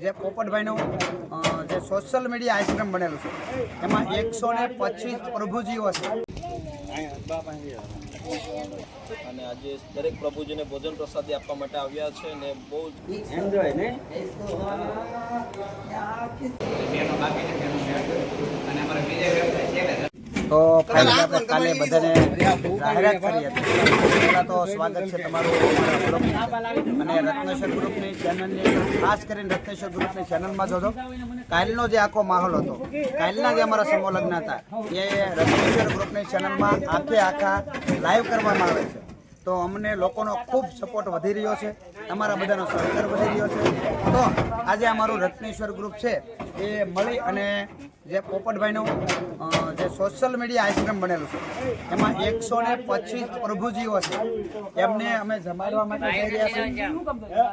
જે પોપટભાઈનું જે social media આશ્રમ બનેલું છે એમાં 125 પ્રભુજીઓ છે અને આજે દરેક પ્રભુજીને ભોજન પ્રસાદી આપવા માટે આવ્યા છે અને બહુ એન્જોય ને તો ફાઇનલી આપણે કાલે બધાને જાહેરાત કરી હતી. પહેલાં તો સ્વાગત છે તમારું અમારા ગ્રુપની અને રત્નેશ્વર ગ્રુપની ચેનલની, ખાસ કરીને રત્નેશ્વર ગ્રુપની ચેનલમાં જોજો. કાલનો જે આખો માહોલ હતો, કાલના જે અમારા સમૂહ લગ્ન હતા એ રત્નેશ્વર ગ્રુપની ચેનલમાં આખા લાઈવ કરવામાં આવે છે. તો અમને લોકોનો ખૂબ સપોર્ટ વધી રહ્યો છે, તમારા બધાનો સહકાર વધી રહ્યો છે. તો આજે અમારું રત્નેશ્વર ગ્રુપ છે એ મળી અને જે પોપટભાઈનું જે સોશિયલ મીડિયા આશ્રમ બનેલું છે એમાં 125 પ્રભુજીઓ છે એમને અમે જમાડવા માટે જઈ રહ્યા છીએ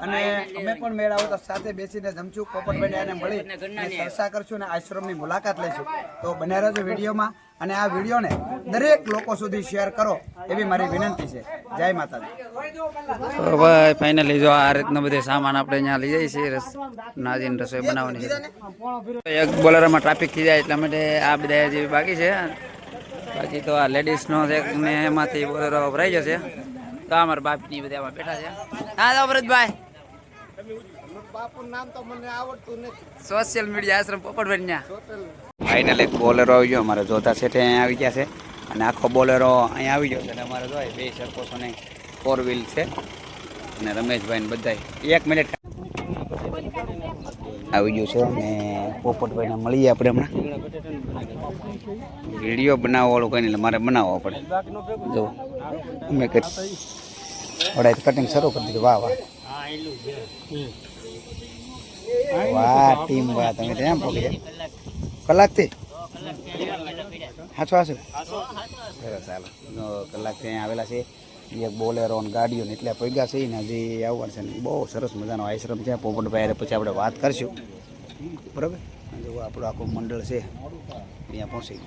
અને અમે પણ મેળ આવો તો સાથે બેસીને જમશું. પોપટભાઈને એને મળી અને ચર્ચા કરશું અને આશ્રમની મુલાકાત લઈશું. તો બન્યા રહેજો વિડીયોમાં અને આ વિડીયોને દરેક લોકો સુધી શેર કરો એવી મારી વિનંતી છે. જય માતાજી. તો ભાઈ ફાઇનલી જો આ રીતનો બધો સામાન આપણે અહીંયા લઈ જઈએ છીએ નાજીને રસોઈ બનાવવાની છે. એક બોલરમાં ટ્રાફિક થઈ જાય એટલા માટે આ બધા જે બાકી છે. બાકી તો આ લેડીઝનો છે ને એમાંથી બોલેરો ભરાઈ જશે. તો અમારા બાપની બધા આમાં બેઠા છે. હા તો ભરતભાઈ સોશિયલ મીડિયા આશ્રમ પોપટભાઈ ત્યાં ફાઇનલ એક બોલેરો આવી ગયો અમારે જોતા છે તે અહીંયા આવી ગયા છે અને આખો બોલેરો અહીંયા આવી ગયો છે અને અમારે જોઈએ બે સરપોસો ને 4 વ્હીલ છે અને રમેશભાઈ ને બધા 1 મિનિટ આવી ગયું છે અને પોપટભાઈને મળીએ આપણે હમણાં. વિડીયો બનાવવા વાળું કંઈ નહીં, મારે બનાવવો પડે. જો અમે વડાઈ કટિંગ શરૂ કરી દીધું. વાહ વાહ વાહ ટીમ વાહ. તમે ત્યાં પહોંચી જાય કલાકથી હાચો સરસ. ચાલો કલાકથી અહીંયા આવેલા છે. એક બોલેરો ને ગાડીઓ ને એટલે પૈગા છે ને હજી આવવાનું છે ને. બહુ સરસ મજાનો આશ્રમ છે પોપટભાઈ. પછી આપણે વાત કરશું બરાબર. જો આપણું આખું મંડળ છે ત્યાં પહોંચી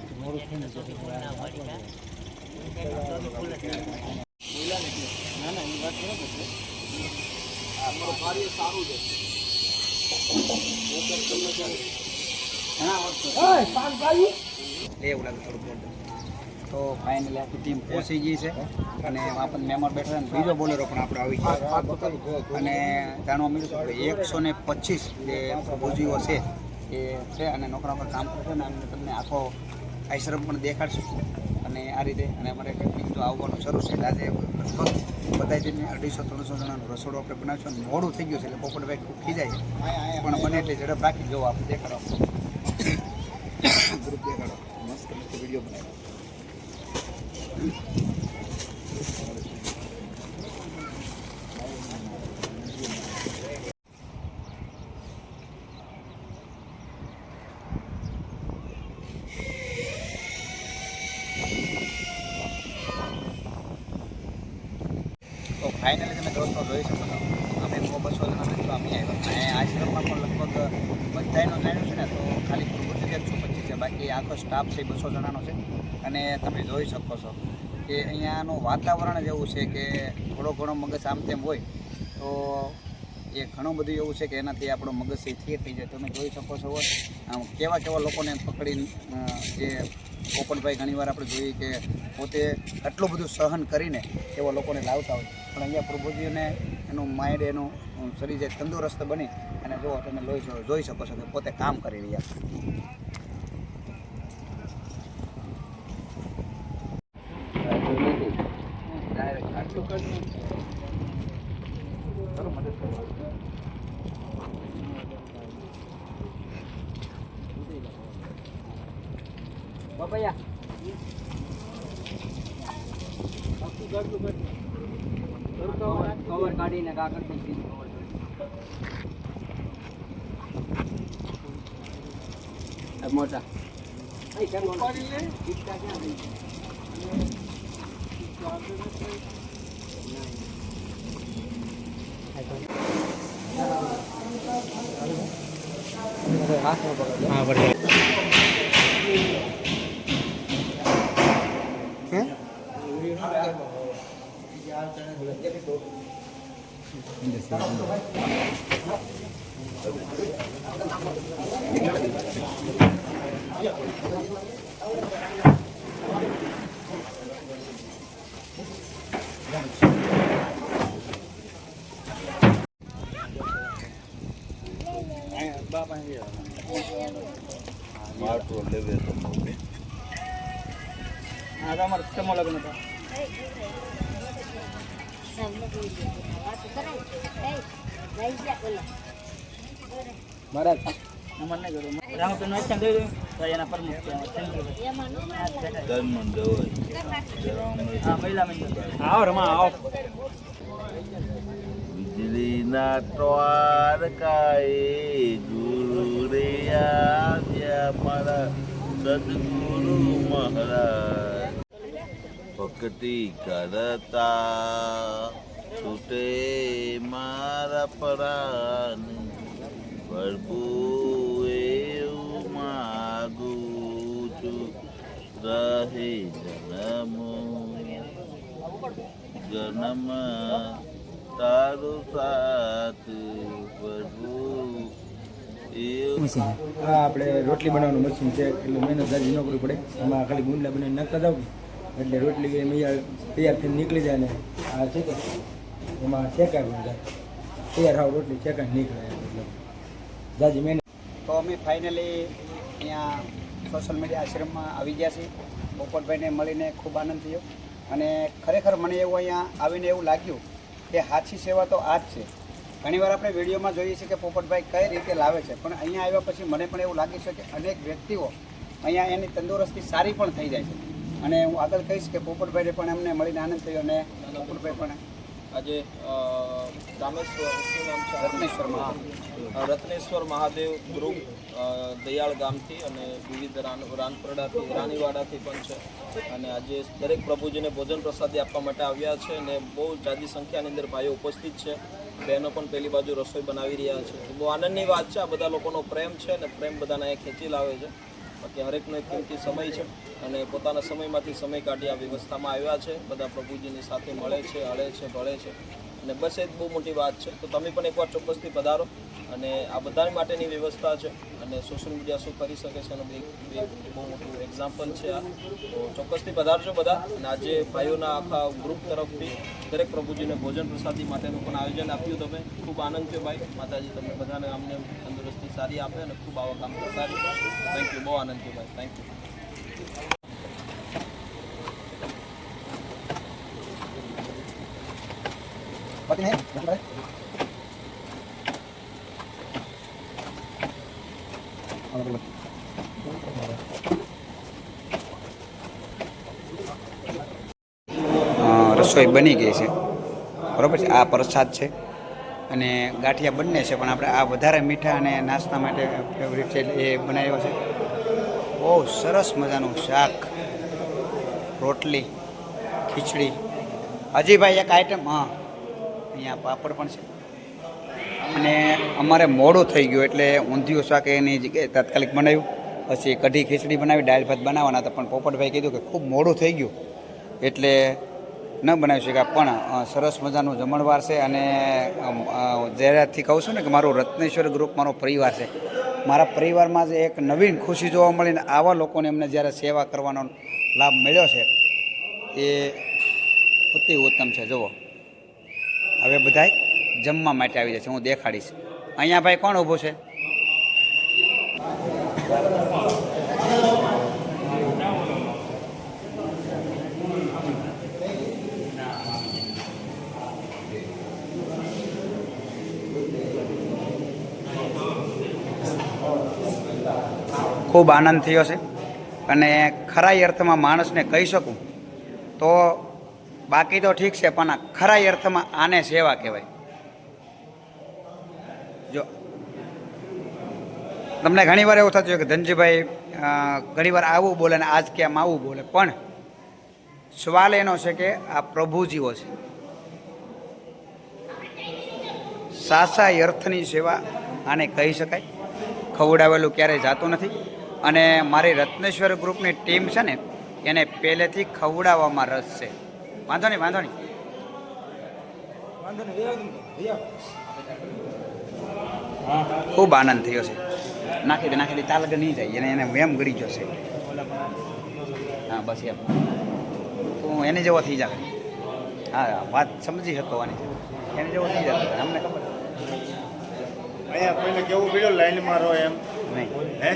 તો ફાઇનલી આખી ટીમ પહોંચી ગઈ છે અને આપણને મહેમાન બેઠા છે. બીજો બોલેરો પણ આપણે આવી ગયો અને જાણવા મળ્યું છે 125 જે પ્રભુજીઓ છે એ છે અને નોકરા પર કામ કરશે ને અમને તમને આખો આશ્રમ પણ દેખાડશું અને આ રીતે. અને અમારે ટેકનિક તો આવવાનું શરૂ છે. આજે બધા જઈને 250-300 જણાનું રસોડું આપણે બનાવશું. મોડું થઈ ગયું છે એટલે પોપટભાઈ ખૂબ ખીજાય પણ બને એટલે ઝડપ રાખી જવો આપણે દેખાડો ગ્રુપ દેખાડો મસ્ત વિડીયો બનાવ્યો. તો ફાઇનલી તમે દોસ્તો જોઈ શકો છો અમે 200 જણા જેટલો અમે આવ્યા. આશ્રમમાં પણ લગભગ બધાનું જાણ્યું છે ને તો ખાલી પ્રભુજી 125 છે, બાકી આખો સ્ટાફ છે 200 જણાનો છે. અને તમે જોઈ શકો છો કે અહીંયાનું વાતાવરણ જ એવું છે કે થોડો ઘણો મગજ આમ તેમ હોય તો એ ઘણું બધું એવું છે કે એનાથી આપણો મગજ સ્થિર થઈ જાય. તમે જોઈ શકો છો આમ કેવા લોકોને પકડીને જે પોપટભાઈ ઘણીવાર આપણે જોઈએ કે પોતે આટલું બધું સહન કરીને એવા લોકોને લાવતા હોય પણ અહીંયા પ્રભુજીને એનું માઇન્ડ એનું શરીર જે તંદુરસ્ત બની અને જો તમે જોઈ શકો છો કે પોતે કામ કરી રહ્યા છે. બાપૈયા કવર કાઢીને કાગળ મોટા હા बढ़िया અમારે સમો લગ્ન હતા. મહારાજ અમને નહીં કરું રામબેન વાંચન દઈ દઉં તો એના પ્રમુખ છે હા મહિલા મંડળ આવો રમા આવો વીજળીના દ્વારકાએ ગુરુ રે આવ્યા મારા સદગુરુ મહારાજ ભક્તિ કરતા છૂટે મારા પરાન પ્રભુ એવું માગું છું રહે જન્મ તારું સાથ પ્રભુ એવું. આ આપણે રોટલી બનાવવાનું મશીન છે એટલે મહેનત જાજી ન કરવી પડે. એમાં ખાલી ગુંડલા બનાવીને નાખતા જાવ એટલે રોટલી તૈયાર થઈને નીકળી જાય ને આ છે કે એમાં શેકાવી જાય તૈયાર હાવ રોટલી શેકાઈને નીકળે એટલે જાજી મહેનત. તો અમે ફાઇનલી અહીંયા સોશિયલ મીડિયા આશ્રમમાં આવી ગયા છીએ. પોપટભાઈને મળીને ખૂબ આનંદ થયો અને ખરેખર મને એવું અહીંયા આવીને એવું લાગ્યું કે સાચી સેવા તો આ જ છે. ઘણીવાર આપણે વિડીયોમાં જોઈએ છીએ કે પોપટભાઈ કઈ રીતે લાવે છે, પણ અહીંયા આવ્યા પછી મને પણ એવું લાગે છે કે અનેક વ્યક્તિઓ અહીંયા એની તંદુરસ્તી સારી પણ થઈ જાય છે. અને હું આગળ કહીશ કે પોપટભાઈને પણ અમને મળીને આનંદ થયો અને પોપટભાઈ પણ આજે રામેશ્વર શું નામ છે રત્નેશ્વરમાં રત્નેશ્વર મહાદેવ ગ્રુપ દયાળ ગામથી અને વિવિધ રાનપરડાથી રાનીવાડાથી પણ છે અને આજે દરેક પ્રભુજીને ભોજન પ્રસાદી આપવા માટે આવ્યા છે અને બહુ જાજી સંખ્યાની અંદર ભાઈઓ ઉપસ્થિત છે. બહેનો પણ પેલી બાજુ રસોઈ બનાવી રહ્યા છે. બહુ આનંદની વાત છે. આ બધા લોકોનો પ્રેમ છે અને પ્રેમ બધાને અહીંયા ખેંચી લાવે છે. બાકી હરેકનો એક કિંમતી સમય છે અને પોતાના સમયમાંથી સમય કાઢી આ વ્યવસ્થામાં આવ્યા છે. બધા પ્રભુજીની સાથે મળે છે, હળે છે, ભળે છે અને બસ એ જ બહુ મોટી વાત છે. તો તમે પણ એકવાર ચોક્કસથી પધારો અને આ બધા માટેની વ્યવસ્થા છે અને સોશિયલ મીડિયા શું કરી શકે છે એનું બહુ મોટું એક્ઝામ્પલ છે આ. તો ચોક્કસથી પધારજો બધા. અને આજે ભાઈઓના આખા ગ્રુપ તરફથી દરેક પ્રભુજીને ભોજન પ્રસાદી માટેનું પણ આયોજન આપ્યું. તમે ખૂબ આનંદ થયો ભાઈ. માતાજી તમને બધાને અમને તંદુરસ્તી સારી આપે અને ખૂબ આવા કામ કરતા રહે. Thank you. બહુ આનંદ થયો ભાઈ. Thank you. બાકી નહીં પોપટભાઈ રસોઈ બની ગઈ છે બરાબર છે. આ પ્રસાદ છે અને ગાંઠિયા બંને છે, પણ આપણે આ વધારે મીઠા અને નાસ્તા માટે ફેવરિટ છે એ બનાવ્યો છે. બહુ સરસ મજાનું શાક, રોટલી, ખીચડી. હજી ભાઈ એક આઈટમ હા અહીંયા પાપડ પણ છે અને અમારે મોડું થઈ ગયું એટલે ઊંધિયું શાક એની જગ્યાએ તાત્કાલિક બનાવ્યું. પછી કઢી ખીચડી બનાવી, દાળ ભાત બનાવવાના હતા પણ પોપટભાઈ કીધું કે ખૂબ મોડું થઈ ગયું એટલે ન બનાવી શક્યા. પણ સરસ મજાનું જમણવાર છે અને જ્યારેથી કહું છું ને કે મારું રત્નેશ્વર ગ્રુપ મારો પરિવાર છે. મારા પરિવારમાં જ એક નવીન ખુશી જોવા મળીને આવા લોકોને એમને જ્યારે સેવા કરવાનો લાભ મળ્યો છે એ અતિ ઉત્તમ છે. જુઓ હવે બધાય જમવા માટે આવી જાય છે. હું દેખાડીશ. અહીંયા ભાઈ કોણ ઊભું છે? ખૂબ આનંદ થયો છે અને ખરા અર્થમાં માણસને કહી શકું તો બાકી તો ઠીક છે પણ ખરા અર્થમાં આને સેવા કહેવાય. જો તમને ઘણીવાર એવું થતું હોય કે ધનજીભાઈ ઘણીવાર આવું બોલે ને આજ કેમ આવું બોલે, પણ સવાલ એનો છે કે આ પ્રભુજીઓ છે. સાચા અર્થની સેવા આને કહી શકાય. ખવડાવેલું ક્યારેય જાતું નથી અને મારી રત્નેશ્વર ગ્રુપની ટીમ છે ને એને પહેલેથી ખવડાવવામાં રસ છે. વાંધો નહીં વાંધો નહીં. ખૂબ આનંદ થયો છે. નાખી દે તાલગ નહીં જાય એને વેમ ગળી જશે. હા બસ એમ તું એને જેવો થઈ જાય. હા વાત સમજી શકવાની છે. એને જેવો થઈ જાય અમને ખબર અહીંયા કોઈને કેવું પડ્યું લાઈનમાં રહો એમ નહીં. હે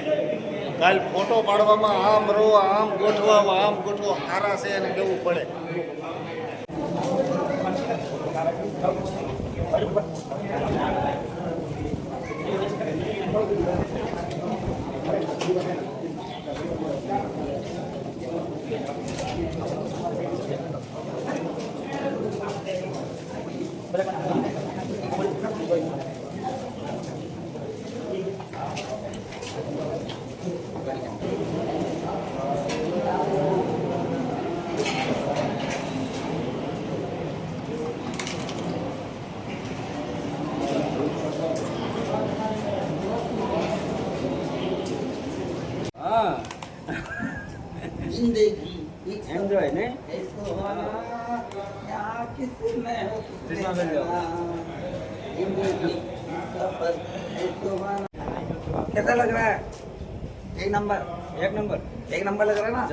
કાલ ફોટો પાડવામાં આમ રહો આમ ગોઠવો સારા છે એને કેવું પડે. એન્જોય ને कैसा लग रहा है? एक नंबर लग रहा है ना?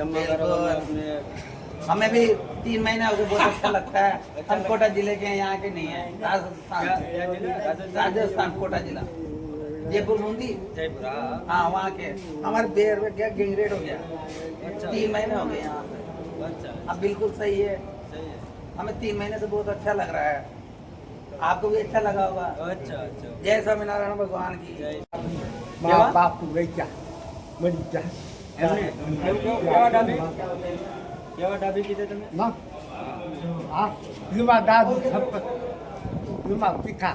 हमें भी 3 महीने हो गए, बहुत अच्छा लगता है. हम कोटा जिले के हैं, यहाँ के नहीं है. राजस्थान कोटा जिला, जयपुर बूंदी. हाँ वहाँ के. हमारे पैर में क्या गैंग्रेड हो गया. 3 महीने हो गए यहाँ पे. अब बिल्कुल सही है. हमें 3 महीने से बहुत अच्छा लग रहा है. आपको भी अच्छा लगा होगा. अच्छा. जय स्वामीनारायण भगवान की. બાપુ ગઈ મજા કેવા ડાબી કીધે તમે હા યુમા દાદુ યુમા તીખા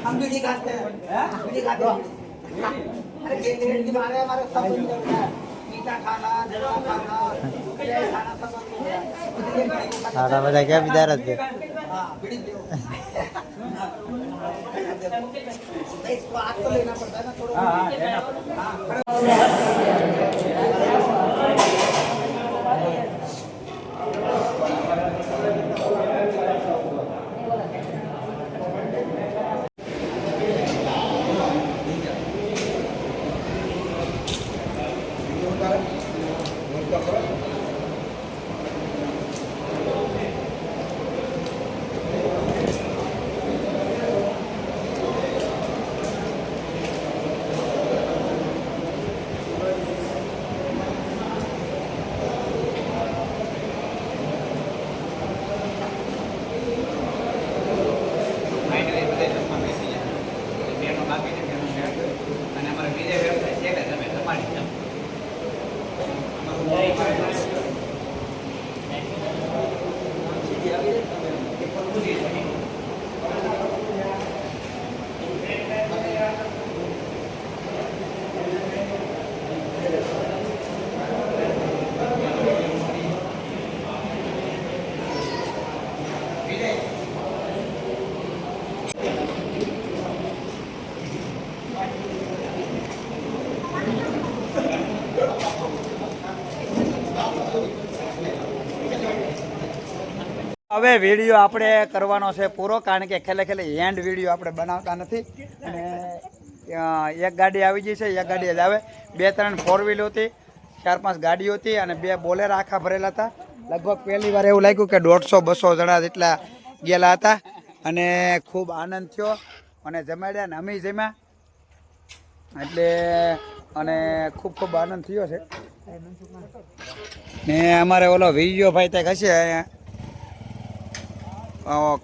हम भी दिखाते हैं. अरे गैंग्रेड के बारे में हमारे सब कुछ करता है. मीठा खाना, जला खाना, खाना सब સાડા બધા ક્યાં વિચાર જ છે हाँ बीड़ी पियो. इसको आग तो लेना पड़ता है ना थोड़ा. હવે વિડીયો આપણે કરવાનો છે પૂરો, કારણ કે ખેલે એન્ડ વિડીયો આપણે બનાવતા નથી. અને એક ગાડી આવી ગઈ છે, એક ગાડી જ આવે. 2-3 4 વ્હીલ હતી, 4-5 ગાડીઓ હતી અને 2 બોલેર આખા ભરેલા હતા. લગભગ પહેલી વાર એવું લાગ્યું કે 150-200 જણા જેટલા ગયેલા હતા. અને ખૂબ આનંદ થયો અને જમાડ્યા ને અમે જમ્યા એટલે અને ખૂબ આનંદ થયો છે. ને અમારે ઓલો વિડીયો ભાઈ ત્યાં હશે અહીંયા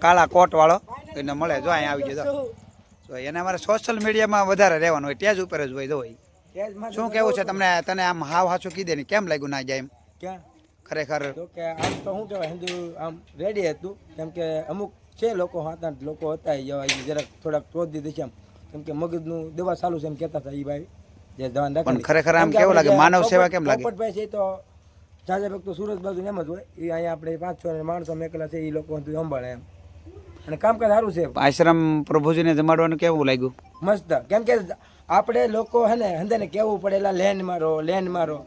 કાળા કોટ વાળો એને મળે, જો અહીંયા આવી ગયો તો એને અમારે સોશિયલ મીડિયામાં વધારે રહેવાનું હોય, ત્યાં જ ઉપર જ હોય. જો શું કેવું છે તમને? તને આમ હાવ હાચું કીધે ને કેમ લાગ્યું ના જાય એમ? ક્યાં ખરેખર તો કે આમ તો શું કહેવાય, હિન્દુ આમ રેડી હતું. કેમ કે અમુક છે લોકો 7-8 લોકો હતા જવા જરાક થોડાક પ્રોધી દેશે એમ, કેમ કે મગજનું દવા ચાલુ છે એમ કહેતા હતા એ ભાઈ જે દવા રાખે. પણ ખરેખર આમ કેવું લાગે, માનવ સેવા કેમ લાગે? પોપટભાઈ છે તો જાજા ભક્તો સુરત બાજુ એમ જ હોય. એ અહીંયા આપણે 5-6 માણસો મેકેલા છે, એ લોકો સંભાળે એમ અને કામકાજ સારું છે. આશ્રમ પ્રભુજીને જમાડવાનું કેવું લાગ્યું? મસ્ત. કેમ કે આપણે લોકો હે ને હંધાને કહેવું પડે લેન્ડ મારો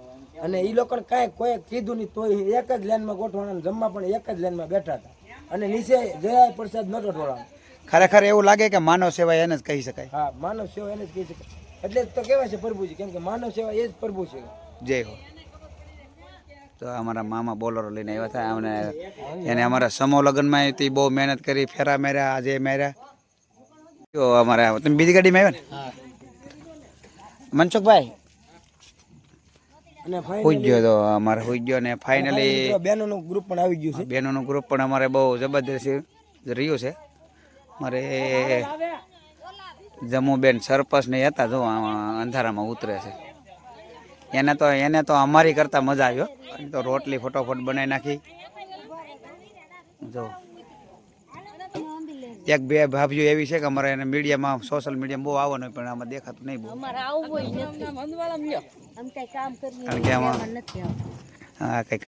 અને એ લોકોને કાંઈ કોઈ કીધું નહીં તોય એક જ લાઈનમાં ગોઠવાના, જમવા પણ એક જ લાઈનમાં બેઠા હતા અને નીચે જયા પ્રસાદ નતો ઢોળવાનો. ખરેખર એવું લાગે કે માનવ સેવા એને જ કહી શકાય. હા, માનવ સેવા એને જ કહી શકાય. એટલે જ તો કહેવાય છે પ્રભુજી, કેમ કે માનવ સેવા એ જ પ્રભુ છે. જય હો. તો અમારા મામા બોલરો લઈને આવ્યા હતા અમને, એને અમારા સમૂહ લગ્નમાં હતી, બહુ મહેનત કરી, ફેરા માર્યા, આજે માર્યા. તો અમારા તમે બીજી ગાડીમાં આવ્યા ને મનસુખભાઈ? અને હોઈ ગયો તો અમારે હોઈ ગયો ને ફાઇનલી બહેનોનું ગ્રુપ પણ આવી ગયું છે. બહેનોનું ગ્રુપ પણ અમારે બહુ જબરદસ્ત રહ્યું છે. મારે જમુબેન સરપંચ ને હતા, જો અંધારામાં ઉતરે છે. એને તો અમારી કરતા મજા આવ્યો. તો રોટલી ફટોફટ બનાવી નાખી. જો એક બે ભાભીઓ એવી છે કે અમારે એને મીડિયામાં સોશિયલ મીડિયામાં બહુ આવવાનું પણ આમાં દેખાતું નહીં બહુ. કારણ કે આમાં હા કંઈક